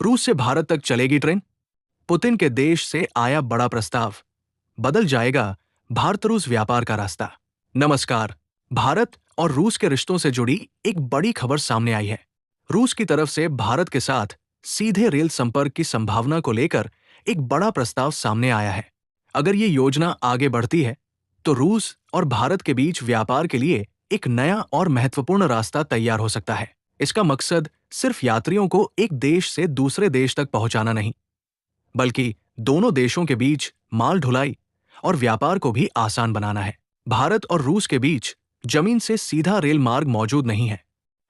रूस से भारत तक चलेगी ट्रेन। पुतिन के देश से आया बड़ा प्रस्ताव। बदल जाएगा भारत रूस व्यापार का रास्ता। नमस्कार। भारत और रूस के रिश्तों से जुड़ी एक बड़ी खबर सामने आई है। रूस की तरफ से भारत के साथ सीधे रेल संपर्क की संभावना को लेकर एक बड़ा प्रस्ताव सामने आया है। अगर ये योजना आगे बढ़ती है तो रूस और भारत के बीच व्यापार के लिए एक नया और महत्वपूर्ण रास्ता तैयार हो सकता है। इसका मकसद सिर्फ यात्रियों को एक देश से दूसरे देश तक पहुंचाना नहीं, बल्कि दोनों देशों के बीच माल ढुलाई और व्यापार को भी आसान बनाना है। भारत और रूस के बीच जमीन से सीधा रेल मार्ग मौजूद नहीं है,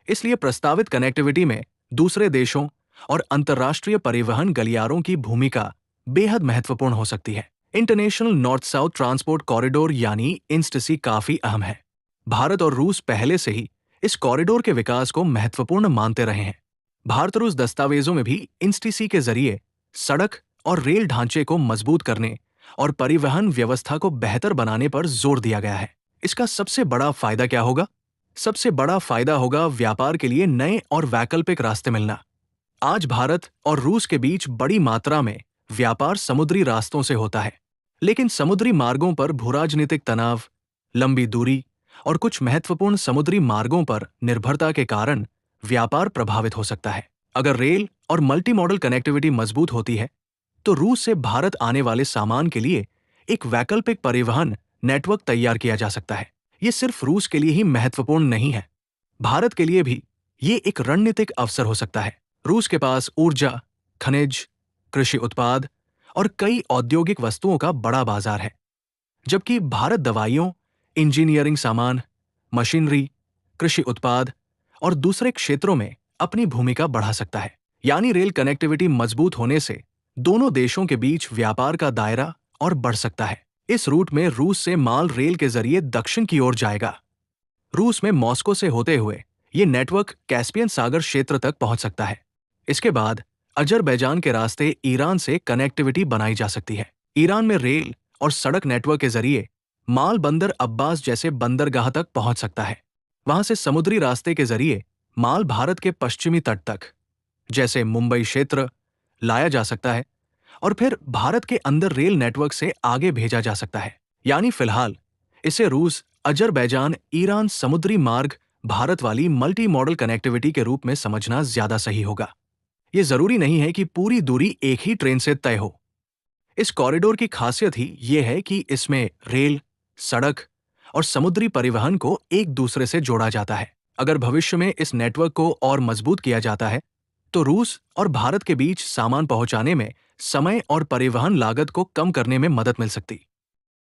इसलिए प्रस्तावित कनेक्टिविटी में दूसरे देशों और अंतर्राष्ट्रीय परिवहन गलियारों की भूमिका बेहद महत्वपूर्ण हो सकती है। International north south transport corridor यानी इंस्टसी काफी अहम है। भारत और रूस पहले से ही इस कॉरिडोर के विकास को महत्वपूर्ण मानते रहे हैं। भारत रूस दस्तावेजों में भी इंस्टीसी के जरिए सड़क और रेल ढांचे को मजबूत करने और परिवहन व्यवस्था को बेहतर बनाने पर जोर दिया गया है। इसका सबसे बड़ा फायदा क्या होगा? सबसे बड़ा फायदा होगा व्यापार के लिए नए और वैकल्पिक रास्ते मिलना। आज भारत और रूस के बीच बड़ी मात्रा में व्यापार समुद्री रास्तों से होता है, लेकिन समुद्री मार्गों पर भूराजनीतिक तनाव, लंबी दूरी और कुछ महत्वपूर्ण समुद्री मार्गों पर निर्भरता के कारण व्यापार प्रभावित हो सकता है। अगर रेल और मल्टी मॉडल कनेक्टिविटी मजबूत होती है तो रूस से भारत आने वाले सामान के लिए एक वैकल्पिक परिवहन नेटवर्क तैयार किया जा सकता है। ये सिर्फ रूस के लिए ही महत्वपूर्ण नहीं है, भारत के लिए भी ये एक रणनीतिक अवसर हो सकता है। रूस के पास ऊर्जा, खनिज, कृषि उत्पाद और कई औद्योगिक वस्तुओं का बड़ा बाजार है, जबकि भारत दवाइयों, इंजीनियरिंग सामान, मशीनरी, कृषि उत्पाद और दूसरे क्षेत्रों में अपनी भूमिका बढ़ा सकता है। यानी रेल कनेक्टिविटी मजबूत होने से दोनों देशों के बीच व्यापार का दायरा और बढ़ सकता है। इस रूट में रूस से माल रेल के जरिए दक्षिण की ओर जाएगा। रूस में मॉस्को से होते हुए ये नेटवर्क कैस्पियन सागर क्षेत्र तक पहुंच सकता है। इसके बाद अजरबैजान के रास्ते ईरान से कनेक्टिविटी बनाई जा सकती है। ईरान में रेल और सड़क नेटवर्क के जरिए माल बंदर अब्बास जैसे बंदरगाह तक पहुंच सकता है। वहां से समुद्री रास्ते के जरिए माल भारत के पश्चिमी तट तक, जैसे मुंबई क्षेत्र, लाया जा सकता है और फिर भारत के अंदर रेल नेटवर्क से आगे भेजा जा सकता है। यानी फिलहाल इसे रूस, अजरबैजान, ईरान समुद्री मार्ग भारत वाली मल्टी मॉडल कनेक्टिविटी के रूप में समझना ज्यादा सही होगा। ये जरूरी नहीं है कि पूरी दूरी एक ही ट्रेन से तय हो। इस कॉरिडोर की खासियत ही ये है कि इसमें रेल, सड़क और समुद्री परिवहन को एक दूसरे से जोड़ा जाता है। अगर भविष्य में इस नेटवर्क को और मजबूत किया जाता है तो रूस और भारत के बीच सामान पहुंचाने में समय और परिवहन लागत को कम करने में मदद मिल सकती।